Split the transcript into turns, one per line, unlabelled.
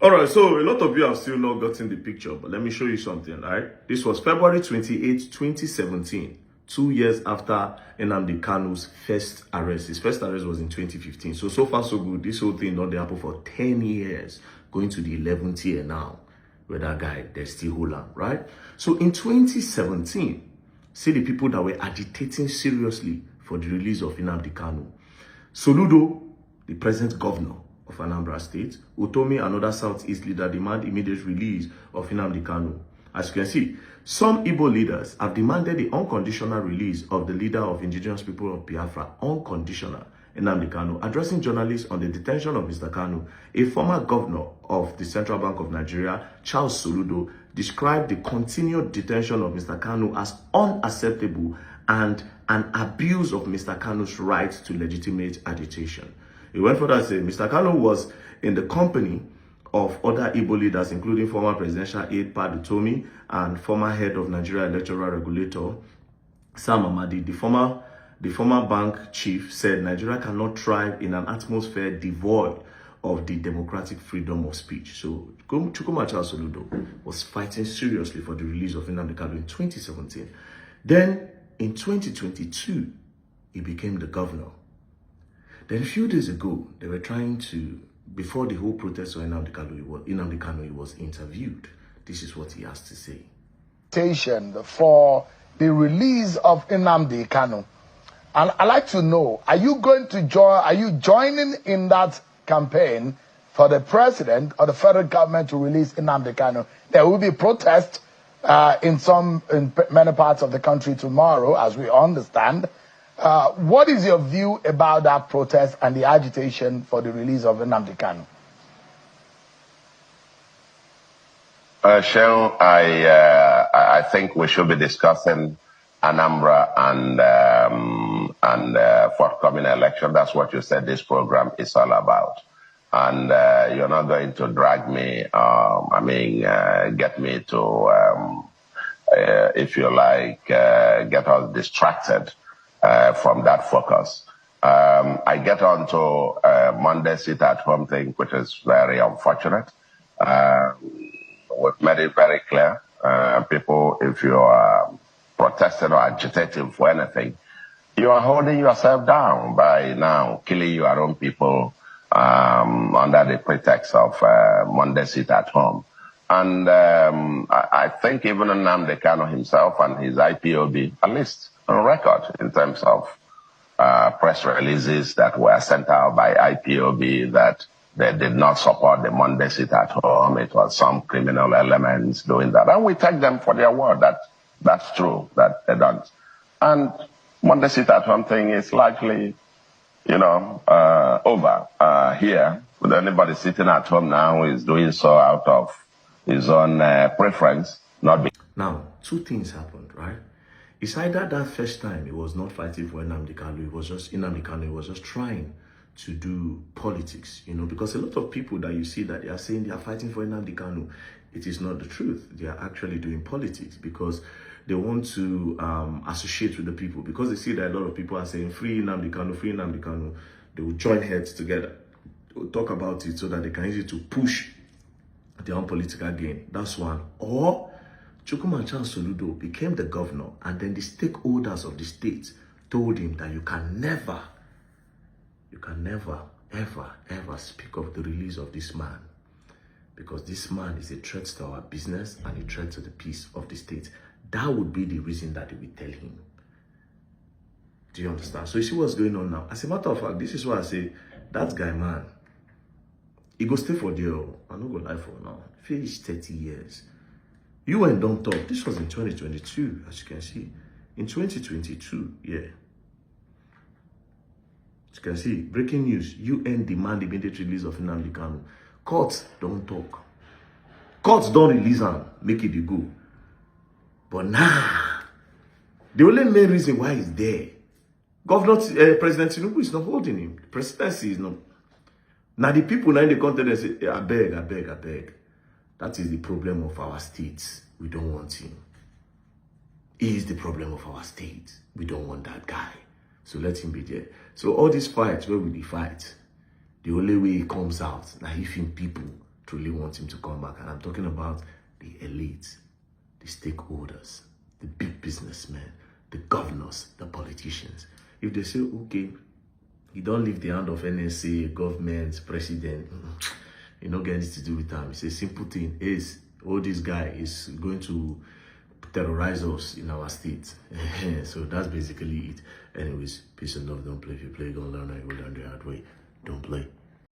All right, so a lot of you have still not gotten the picture, but let me show you something, right? This was February 28, 2017, 2 years after Nnamdi Kanu's first arrest. His first arrest was in 2015. So far, so good. This whole thing not happen for 10 years, going to the 11th year now, where that guy, they're still holding, right? So in 2017, see the people that were agitating seriously for the release of Nnamdi Kanu. Soludo, the present governor of Anambra State, Utomi, another Southeast leader, demand immediate release of Nnamdi Kanu. As you can see, some Igbo leaders have demanded the unconditional release of the leader of indigenous people of Biafra, unconditional, Nnamdi Kanu. Addressing journalists on the detention of Mr. Kanu, a former governor of the Central Bank of Nigeria, Charles Soludo, described the continued detention of Mr. Kanu as unacceptable and an abuse of Mr. Kanu's right to legitimate agitation. He went further to say Mr. Kanu was in the company of other Igbo leaders, including former presidential aide Pat Utomi and former head of Nigeria Electoral Regulator Sam Amadi. The former bank chief said Nigeria cannot thrive in an atmosphere devoid of the democratic freedom of speech. So Chukwuma Charles Soludo was fighting seriously for the release of Nnamdi Kanu in 2017. Then in 2022, he became the governor. Then a few days ago, they were trying to, before the whole protest of Nnamdi Kanu, he was interviewed. This is what he has to say.
For the release of Nnamdi Kanu. And I'd like to know, are you joining in that campaign for the president or the federal government to release Nnamdi Kanu? There will be protests in many parts of the country tomorrow, as we understand. What is your view about that protest and the agitation for the release of Nnamdi Kanu?
Shehu, I think we should be discussing Anambra and forthcoming election. That's what you said this program is all about. And you're not going to drag me, get me to, if you like, get us distracted from that focus. I get on to Monday sit at home thing, which is very unfortunate. We've made it very clear. People, if you are protesting or agitating for anything, you are holding yourself down by now killing your own people under the pretext of Monday sit at home. And I think even Nnamdi Kanu himself and his IPOB, at least on record in terms of press releases that were sent out by IPOB, that they did not support the Monday sit at home. It was some criminal elements doing that. And we take them for their word that that's true, that they don't. And Monday sit at home thing is likely, over here. With anybody sitting at home now who is doing so out of his own preference, not be.
Now, two things happened, right? It's either that first time he was not fighting for Nnamdi Kanu, Nnamdi Kanu was just trying to do politics, because a lot of people that you see that they are saying they are fighting for Nnamdi Kanu, it is not the truth. They are actually doing politics because they want to associate with the people, because they see that a lot of people are saying free Nnamdi Kanu, free Nnamdi Kanu. They will join heads together, they will talk about it so that they can use it to push their own political gain. That's one. Or Chukwuma Charles Soludo became the governor, and then the stakeholders of the state told him that you can never, ever speak of the release of this man, because this man is a threat to our business and a threat to the peace of the state. That would be the reason that they will tell him. Do you understand? So you see what's going on now? As a matter of fact, this is why I say, that guy, man, he go stay for there. I'm not going to lie for now. Finish 30 years. UN don't talk. This was in 2022, as you can see. In 2022, yeah. As you can see, breaking news. UN demand immediate release of Nnamdi Kanu. Courts don't talk. Courts don't release him, make it go. But nah, the only main reason why he's there, President Tinubu is not holding him. The presidency is not. Now the people now in the country say, I beg. That is the problem of our state. We don't want him. He is the problem of our state. We don't want that guy. So let him be there. So all these fights, where will he fight? The only way he comes out, now if him people truly want him to come back. And I'm talking about the elites, the stakeholders, the big businessmen, the governors, the politicians. If they say, okay, you don't leave the hand of NSA, government, president, you don't get anything to do with them. It's a simple thing. Is this guy is going to terrorize us in our state. So that's basically it. Anyways, peace and love. Don't play. If you play, don't learn. I go down the hard way. Don't play.